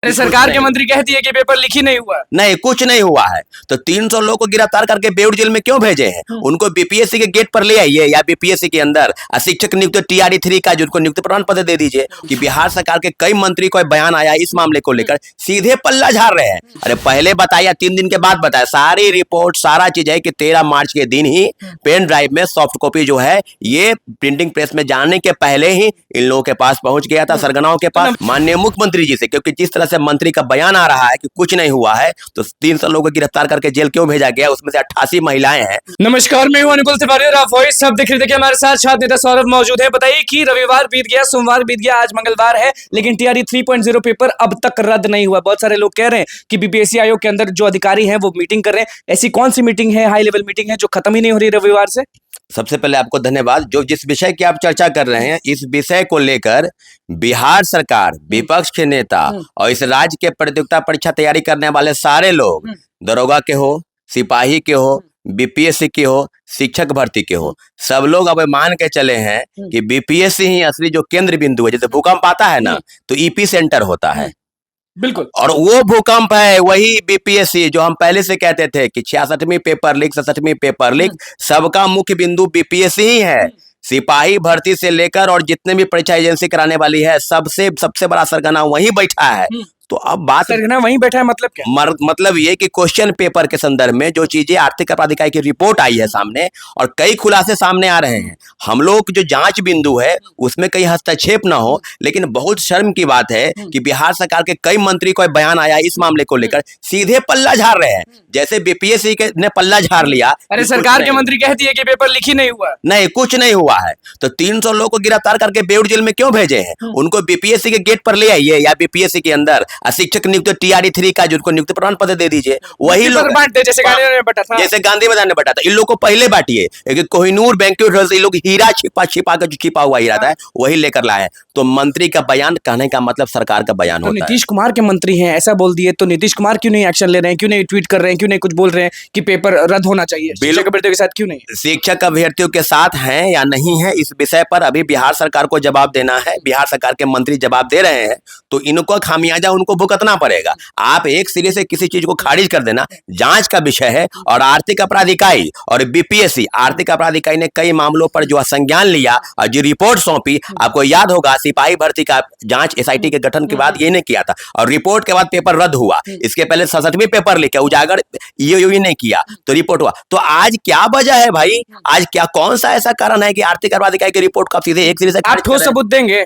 अरे सरकार के मंत्री कहती है कि पेपर लीक ही नहीं हुआ। नहीं, कुछ नहीं हुआ है। तो 300 लोगों को गिरफ्तार करके बेउर जेल में क्यों भेजे हैं? उनको बीपीएससी के गेट पर ले आइए या बीपीएससी के अंदर शिक्षक नियुक्ति टीआरई 3 का जिनको नियुक्ति प्रमाण पत्र दे दीजिए कि बिहार सरकार के कई मंत्री को बयान आया इस मामले को लेकर, सीधे पल्ला झाड़ रहे हैं। अरे पहले बताया, 3 दिन के बाद बताया, सारी रिपोर्ट सारा चीज है कि 13 मार्च के दिन ही पेन ड्राइव में सॉफ्ट कॉपी जो है ये प्रिंटिंग प्रेस में जाने के पहले ही इन लोगों के पास पहुंच गया था, सरगनाओं के पास, माननीय मुख्यमंत्री जी से। क्योंकि जिस तरह से मंत्री का बयान आ रहा है कि कुछ नहीं हुआ है, तो 300 लोगों को गिरफ्तार करके जेल क्यों भेजा गया? उसमें से 88 महिलाएं हैं। नमस्कार, मैं हूं अनुकुल तिवारी और आप वॉइस सब देख रहे थे। हमारे साथ छात्र नेता सौरभ मौजूद है। बताइए कि रविवार बीत गया, सोमवार बीत गया, आज मंगलवार है, लेकिन टीआरई 3.0 पेपर अब तक रद्द नहीं हुआ। बहुत सारे लोग कह रहे हैं कि बीपीएससी आयोग के अंदर जो अधिकारी हैं वो मीटिंग कर रहे हैं। ऐसी कौन सी मीटिंग है, हाई लेवल मीटिंग है जो खत्म ही नहीं हो रही रविवार से? सबसे पहले आपको धन्यवाद। जो जिस विषय की आप चर्चा कर रहे हैं, इस विषय को लेकर बिहार सरकार, विपक्ष के नेता और इस राज्य के प्रतियोगिता परीक्षा तैयारी करने वाले सारे लोग, दरोगा के हो, सिपाही के हो, बीपीएससी के हो, शिक्षक भर्ती के हो, सब लोग अब मान के चले हैं कि बीपीएससी ही असली जो केंद्र बिंदु है। जैसे भूकंप आता है ना, तो ईपी सेंटर होता है, बिल्कुल, और वो भूकंप है वही बीपीएससी। जो हम पहले से कहते थे कि 66वीं पेपर लीक, 67वीं पेपर लीक, सबका मुख्य बिंदु बीपीएससी ही है। सिपाही भर्ती से लेकर और जितने भी परीक्षा एजेंसी कराने वाली है, सबसे बड़ा सरगना वहीं बैठा है। तो अब बात सरगना वहीं बैठा है, मतलब क्या? मतलब ये कि क्वेश्चन पेपर के संदर्भ में जो चीजें आर्थिक अपराध इकाई की रिपोर्ट आई है सामने, और कई खुलासे सामने आ रहे हैं, हम लोग की जो जांच बिंदु है उसमें कहीं हस्तक्षेप ना हो। लेकिन बहुत शर्म की बात है कि बिहार सरकार के कई मंत्री को बयान आया इस मामले को लेकर, सीधे पल्ला झाड़ रहे हैं। जैसे बीपीएससी के ने पल्ला झाड़ लिया। अरे सरकार के मंत्री कहती है कि पेपर लीक ही नहीं हुआ। नहीं, कुछ नहीं हुआ है। तो 300 लोगों को गिरफ्तार करके बेउर जेल में क्यों भेजे हैं? उनको बीपीएससी के गेट पर ले आइए या बीपीएससी के अंदर शिक्षक नियुक्ति टीआरई 3 का जिनको नियुक्ति प्रमाण पत्र दे दीजिए। वही लोग जैसे गांधी मैदान में बटा था। इन लोग को पहले बांटिए। कोहिनूर बैंक्वेट हॉल से इन लोग हीरा छिपा के जो छिपा हुआ हीरा था वही लेकर लाए। तो मंत्री का बयान कहने का मतलब सरकार का बयान होता है। नीतीश कुमार के मंत्री हैं, ऐसा बोल दिए तो नीतीश कुमार क्यों नहीं एक्शन ले रहे हैं? क्यों नहीं ट्वीट कर रहे हैं? क्यों नहीं कुछ बोल रहे हैं कि पेपर रद्द होना चाहिए? शिक्षक अभ्यर्थियों के साथ क्यों नहीं? शिक्षक अभ्यर्थियों के साथ हैं या नहीं है, इस विषय पर अभी बिहार सरकार को जवाब देना है। बिहार सरकार के मंत्री जवाब दे रहे हैं, तो इनको खामियाजा उनको भुगतना पड़ेगा। आप एक सिरे से किसी चीज को खारिज कर देना जांच का विषय है। और आर्थिक अपराध इकाई और बीपीएससी, आर्थिक अपराध इकाई ने कई मामलों पर जो संज्ञान लिया और जो रिपोर्ट सौंपी, आपको याद होगा सिपाही भर्ती का जांच एसआईटी के गठन के बाद ये नहीं किया था, और रिपोर्ट के बाद पेपर रद्द हुआ। इसके पहले 67वीं पेपर लेके उजागर ये नहीं किया, तो रिपोर्ट हुआ। तो आज क्या वजह है भाई? आज क्या कौन सा ऐसा कारण है कि आर्थिक अपराध इकाई की रिपोर्ट का सीधे एक सिरे से आप ठोस सबूत देंगे?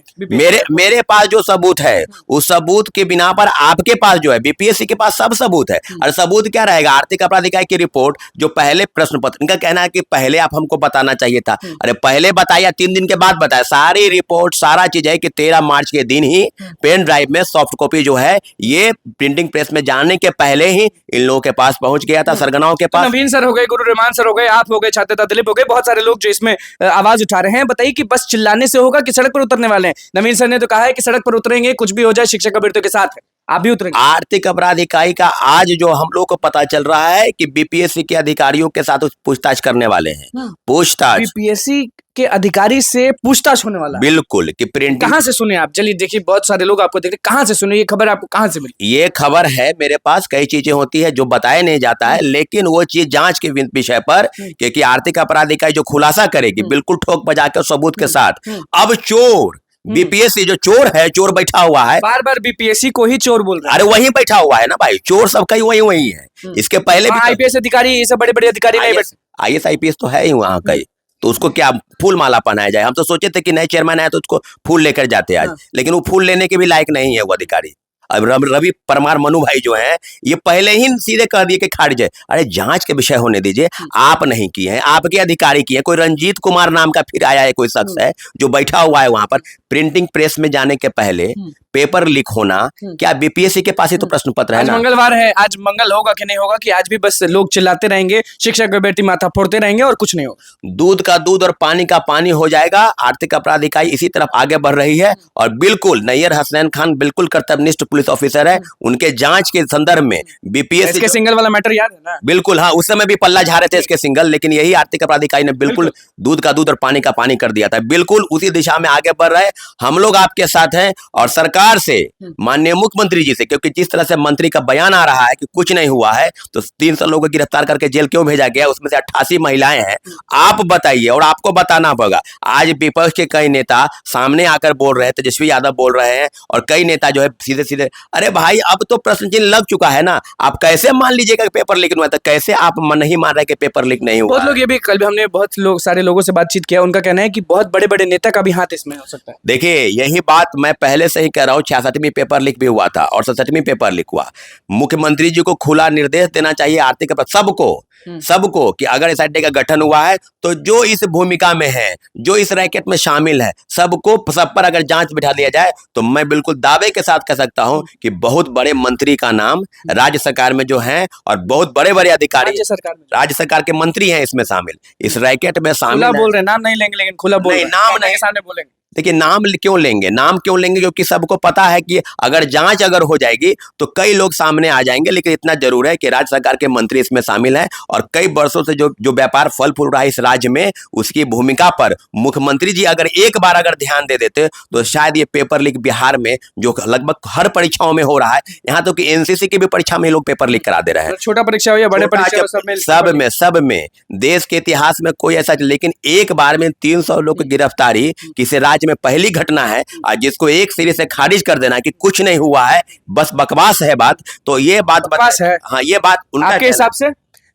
मेरे पास जो सबूत है उस सबूत के बिना पर आपके पास जो है, बीपीएससी के पास सब सबूत है। और सबूत क्या रहेगा? आर्थिक अपराध इकाई की रिपोर्ट, जो पहले प्रश्न पत्र, इनका कहना है कि पहले आप हमको बताना चाहिए था। अरे पहले बताया, 3 दिन के बाद बताया, सारी रिपोर्ट सारा चीज है कि 13 मार्च के दिन ही पेन ड्राइव में सॉफ्ट कॉपी जो है ये प्रिंटिंग प्रेस में जाने के पहले ही इन लोगों के पास पहुंच गया था, सरगनाओं के पास। नवीन सर हो गए, गुरु रहमान सर हो गए, आप हो गए, छात्र दिलीप हो गए, बहुत सारे लोग जो इसमें आवाज उठा रहे हैं। बताइए कि बस चिल्लाने से होगा कि सड़क पर उतरने वाले हैं? नवीन सर ने तो कहा है कि सड़क पर उतरेंगे, कुछ भी हो जाए शिक्षक अभ्यर्थियों के साथ है। आप भी उतरेंगे? आर्थिक अपराध इकाई का आज जो हम लोग को पता चल रहा है कि बीपीएससी के अधिकारियों के साथ पूछताछ करने वाले हैं। पूछताछ बीपीएससी के अधिकारी से पूछताछ होने वाला? बिल्कुल। कि प्रिंटिंग कहां से सुने आप? चलिए देखिए, बहुत सारे लोग आपको देख रहे, कहां से सुने? ये खबर आपको कहां से मिली? ये खबर है मेरे पास। कई चीजें होती है जो बताया नहीं जाता है, लेकिन वो चीज जांच के विषय पर, क्योंकि आर्थिक अपराध इकाई जो खुलासा करेगी बिल्कुल ठोक बजा के सबूत के साथ। अब चोर, बीपीएससी जो चोर है, चोर बैठा हुआ है, बार बार बीपीएससी को ही चोर बोल रहे हैं। अरे वही बैठा हुआ है ना भाई, चोर सबका ही वही है। इसके पहले भी आईपीएस अधिकारी, ये सब बड़े बड़े अधिकारी नहीं बैठे। आईएएस आईपीएस तो है ही वहां कई, तो उसको क्या फूल माला पहनाया जाए? हम तो सोचे थे कि नए चेयरमैन आए तो उसको फूल लेकर जाते आज, लेकिन वो फूल लेने के भी लायक नहीं है वो अधिकारी। अब रवि परमार मनु भाई जो हैं, ये पहले ही सीधे कह दिए कि खारिज है। अरे जांच के विषय होने दीजिए। आप नहीं किए हैं, आपके अधिकारी किए हैं। कोई रंजीत कुमार नाम का फिर आया है, कोई शख्स है जो बैठा हुआ है वहां पर। प्रिंटिंग प्रेस में जाने के पहले पेपर लीक होना, क्या बीपीएससी के पास ही तो प्रश्न पत्र है ना? मंगलवार है, आज मंगल होगा कि नहीं होगा, कि आज भी बस लोग चिल्लाते रहेंगे, शिक्षक अभ्यर्थी माथा फोड़ते रहेंगे और कुछ नहीं होगा? दूध का दूध और पानी का पानी हो जाएगा। आर्थिक अपराध इकाई इसी तरफ आगे बढ़ रही है, और बिल्कुल नैयर हसनैन खान बिल्कुल कर्तव्यनिष्ठ पुलिस पुलिस ऑफिसर है, उनके जांच के संदर्भ में बीपीएससी इसके सिंगल वाला मैटर याद है ना? बिल्कुल हाँ, उस समय भी पल्ला झाड़े थे इसके सिंगल, लेकिन यही आर्थिक अपराध इकाई ने बिल्कुल दूध का दूध और पानी का पानी कर दिया था। बिल्कुल उसी दिशा में आगे बढ़ रहे, हम लोग आपके साथ हैं और सरकार से, माननीय मुख्यमंत्री जी से, क्योंकि जिस तरह से मंत्री का बयान आ रहा है कि कुछ नहीं हुआ है, तो 300 लोगों को गिरफ्तार करके जेल क्यों भेजा गया, उसमें से 88 महिलाएं हैं। आप बताइए, और आपको बताना होगा, आज विपक्ष के कई नेता सामने आकर बोल रहे हैं, तेजस्वी यादव बोल रहे हैं और कई नेता जो है सीधे सीधे, अरे भाई अब तो प्रश्न चिन्ह लग चुका है ना, आप कैसे मान लीजिएगा पेपर लीक हुआ, तो कैसे आप नहीं मान रहे कि पेपर लीक नहीं हुआ? बहुत लोग ये भी, कल भी हमने बहुत लोग, सारे लोगों से बातचीत किया, उनका कहना है कि बहुत बड़े बड़े नेता का भी हाथ इसमें हो सकता है। देखिए यही बात मैं पहले से ही कह रहा हूँ, 66वीं पेपर लीक भी हुआ था और 67वीं पेपर लीक हुआ। मुख्यमंत्री जी को खुला निर्देश देना चाहिए आर्थिक सबको कि अगर एसआईटी का गठन हुआ है तो जो इस भूमिका में है, जो इस रैकेट में शामिल है, सब पर अगर जांच बिठा दिया जाए तो मैं बिल्कुल दावे के साथ कह सकता हूं कि बहुत बड़े मंत्री का नाम राज्य सरकार में जो है और बहुत बड़े बड़े अधिकारी राज्य सरकार के मंत्री हैं इसमें शामिल, इस रैकेट में शामिल बोल रहे, नाम नहीं लेंगे लेकिन खुला बोल रहे, नाम नहीं सामने बोलेंगे। देखिए नाम क्यों लेंगे, क्योंकि सबको पता है कि अगर जांच अगर हो जाएगी तो कई लोग सामने आ जाएंगे, लेकिन इतना जरूर है कि राज्य सरकार के मंत्री इसमें शामिल हैं और कई वर्षों से जो व्यापार फल फूल रहा है इस राज्य में, उसकी भूमिका पर मुख्यमंत्री जी अगर एक बार अगर ध्यान दे देते तो शायद ये पेपर लीक बिहार में जो लगभग हर परीक्षाओं में हो रहा है, यहाँ तो कि एनसीसी की भी परीक्षा में लोग पेपर लीक करा दे रहे हैं, छोटा परीक्षा हो या बड़े परीक्षा, सब में देश के इतिहास में कोई ऐसा, लेकिन एक बार में 300 लोग की गिरफ्तारी किसी राज्य में पहली घटना है, जिसको एक सिरे से खारिज कर देना कि कुछ नहीं हुआ है, बस बकवास है बात, तो ये बात बकवास है। हाँ, ये बात आपके हिसाब से?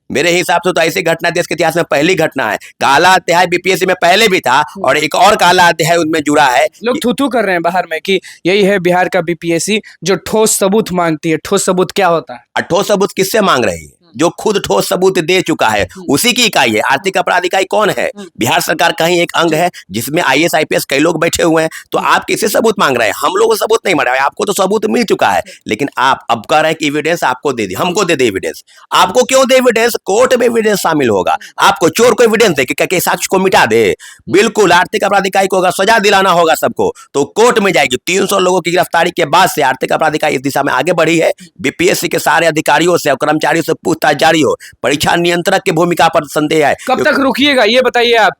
मेरे हिसाब से तो ऐसी घटना देश के इतिहास में पहली घटना है। काला अध्याय बीपीएससी में पहले भी था और एक और काला अध्याय उनमें जुड़ा है। लोग थू कर रहे हैं बाहर में कि यही है बिहार का बीपीएससी जो ठोस सबूत मांगती है। ठोस सबूत क्या होता है? ठोस सबूत किससे मांग रही है? जो खुद ठोस सबूत दे चुका है उसी की इकाई है। आर्थिक अपराध इकाई कौन है? बिहार सरकार का ही एक अंग है जिसमें आईएएस आईपीएस कई लोग बैठे हुए हैं। तो आप किससे सबूत मांग रहे हैं? हम लोग को सबूत नहीं मिल रहा है, आपको तो सबूत मिल चुका है, लेकिन आप अब कह रहे हैं कि एविडेंस आपको दे दी, हमको दे दे एविडेंस। आपको क्यों दे एविडेंस? कोर्ट में एविडेंस शामिल होगा। आपको चोर को एविडेंस दे कि साक्ष्य को मिटा दे? बिल्कुल, आर्थिक अपराध इकाई को अगर सजा दिलाना होगा सबको तो कोर्ट में जाएगी। 300 लोगों की गिरफ्तारी के बाद से आर्थिक अपराध इकाई इस दिशा में आगे बढ़ी है। बीपीएससी के सारे अधिकारियों से और कर्मचारियों से पूछताछ जारी हो। परीक्षा नियंत्रक की भूमिका पर संदेह है। कब तक रुकिएगा ये बताइए आप?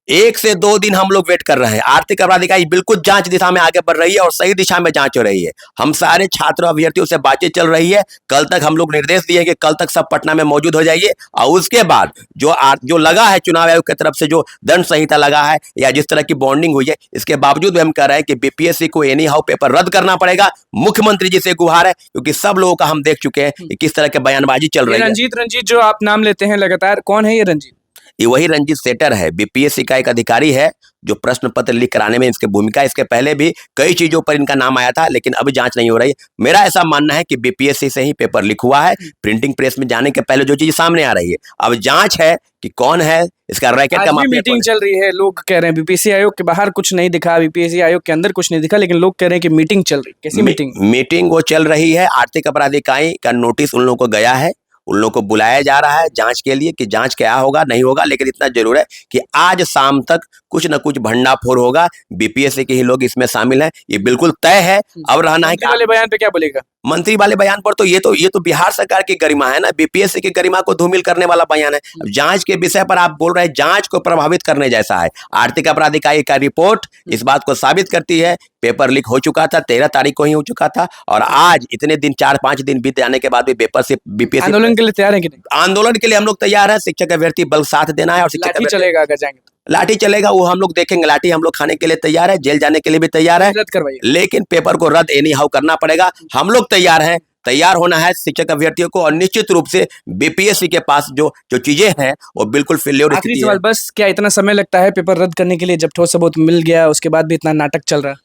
1 से 2 दिन हम लोग वेट कर रहे हैं। आर्थिक अपराध इकाई बिल्कुल जांच दिशा में आगे बढ़ रही है और सही दिशा में जांच हो रही है। हम सारे छात्र अभ्यर्थियों से बातचीत चल रही है। कल तक हम लोग निर्देश दिए कि कल तक सब पटना में मौजूद हो जाइए और उसके बाद जो लगा है चुनाव आयोग की तरफ से जो दंड संहिता लगा है या जिस तरह की बॉन्डिंग हुई है, इसके बावजूद भी हम कह रहे हैं कि बीपीएससी को एनी हाउ पेपर रद्द करना पड़ेगा। मुख्यमंत्री जी से गुहार है, क्योंकि सब लोगों का हम देख चुके हैं कि किस तरह के बयानबाजी चल रही है। रंजीत जो आप नाम लेते हैं लगातार, कौन है ये रंजीत? ये वही रंजीत सेटर है, बीपीएससी का एक अधिकारी है जो प्रश्न पत्र लीक कराने में इसकी भूमिका। इसके पहले भी कई चीजों पर इनका नाम आया था, लेकिन अब जांच नहीं हो रही। मेरा ऐसा मानना है कि बीपीएससी से ही पेपर लीक हुआ है। प्रिंटिंग प्रेस में जाने के पहले जो चीज सामने आ रही है, अब जांच है कि कौन है इसका रैकेट का। मीटिंग चल रही है, लोग कह रहे हैं बीपीएससी आयोग के बाहर कुछ नहीं दिखा, बीपीएससी आयोग के अंदर कुछ नहीं दिखा, लेकिन लोग कह रहे हैं कि मीटिंग चल रही। कैसी मीटिंग? मीटिंग वो चल रही है। आर्थिक अपराध इकाई का नोटिस उन लोगों को गया है, उन लोगों को बुलाया जा रहा है जांच के लिए कि जांच क्या होगा नहीं होगा, लेकिन इतना जरूर है कि आज शाम तक कुछ न कुछ भंडाफोड़ होगा। बीपीएससी के ही लोग इसमें शामिल हैं, ये बिल्कुल तय है। अब रहना है कि वाले बयान पे क्या बोलेगा मंत्री वाले बयान पर, तो ये तो बिहार सरकार की गरिमा है ना, बीपीएससी की गरिमा को धूमिल करने वाला बयान है। अब जांच के विषय पर आप बोल रहे हैं, जांच को प्रभावित करने जैसा है। आर्थिक अपराध इकाई का रिपोर्ट इस बात को साबित करती है। पेपर लीक हो चुका था, 13 तारीख को ही हो चुका था और आज इतने दिन 4-5 दिन बीत जाने के बाद भी पेपर से बीपीएससी आंदोलन के लिए तैयार है कि नहीं? आंदोलन के लिए हम लोग तैयार है। शिक्षक अभ्यर्थी बल साथ देना है और शिक्षक चलेगा अगर जाएंगे तो। लाठी चलेगा, वो हम लोग देखेंगे। लाठी हम लोग खाने के लिए तैयार है, जेल जाने के लिए भी तैयार है, रद्द करवाइए, लेकिन पेपर को रद्द एनी हाउ करना पड़ेगा। हम लोग तैयार हैं, तैयार होना है शिक्षक अभ्यर्थियों को, और निश्चित रूप से बीपीएससी के पास जो चीजें हैं वो बिल्कुल फेल्योर स्थिति है। आखिरी सवाल बस, क्या इतना समय लगता है पेपर रद्द करने के लिए जब ठोस सबूत मिल गया उसके बाद भी इतना नाटक चल रहा है?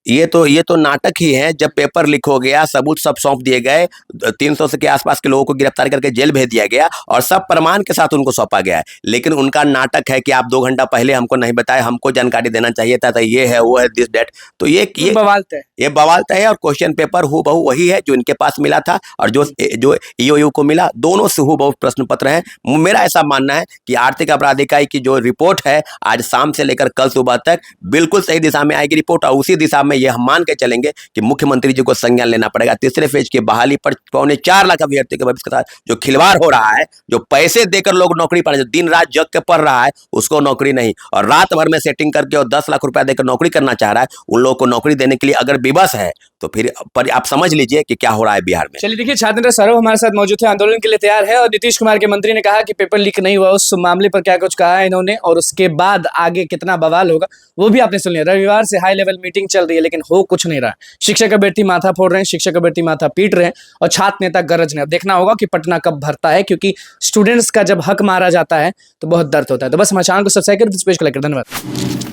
ये तो नाटक ही है। जब पेपर लीक हो गया, सबूत सब सौंप दिए गए, 300 के आसपास के लोगों को गिरफ्तार करके जेल भेज दिया गया और सब प्रमाण के साथ उनको सौंपा गया है, लेकिन उनका नाटक है कि आप 2 घंटा पहले हमको नहीं बताए, हमको जानकारी देना चाहिए था, तो ये है वो है दिस डेट। तो ये बवाल है और क्वेश्चन पेपर हूबहू वही है जो इनके पास मिला था और जो ईओयू को मिला, दोनों से हूबहू प्रश्न पत्र हैं। मेरा ऐसा मानना है कि आर्थिक अपराध इकाई की जो रिपोर्ट है आज शाम से लेकर कल सुबह तक बिल्कुल सही दिशा में आएगी रिपोर्ट और उसी दिशा में में ये हम मान के चलेंगे कि मुख्यमंत्री जी को संज्ञान लेना पड़ेगा। तीसरे फेज की बहाली पर 4.25 लाख अभ्यर्थियों के भविष्य के साथ जो खिलवाड़ हो रहा है, जो पैसे देकर लोग नौकरी पा रहे हैं, दिन रात जग के पढ़ रहा है, उसको नौकरी नहीं, और रात भर में सेटिंग करके और 10 लाख रुपया देकर नौकरी करना चाह रहा है, उन लोगों को नौकरी देने के लिए अगर विवश है तो फिर पर आप समझ लीजिए कि क्या हो रहा है बिहार में। चलिए देखिए, छात्र नेता सौरभ हमारे साथ मौजूद थे, आंदोलन के लिए तैयार है। और नीतीश कुमार के मंत्री ने कहा कि पेपर लीक नहीं हुआ, उस मामले पर क्या कुछ कहा है इन्होंने, और उसके बाद आगे कितना बवाल होगा वो भी आपने सुन लिया। रविवार से हाई लेवल मीटिंग चल रही है, लेकिन हो कुछ नहीं रहा। शिक्षक अभ्यर्थी माथा फोड़ रहे हैं, शिक्षक अभ्यर्थी माथा पीट रहे हैं, और छात्र नेता गरज रहे हैं। अब देखना होगा कि पटना कब भरता है, क्योंकि स्टूडेंट्स का जब हक मारा जाता है तो बहुत दर्द होता है। तो बस हमारे चैनल को सब्सक्राइब कर, इस पेज को लाइक कर। धन्यवाद।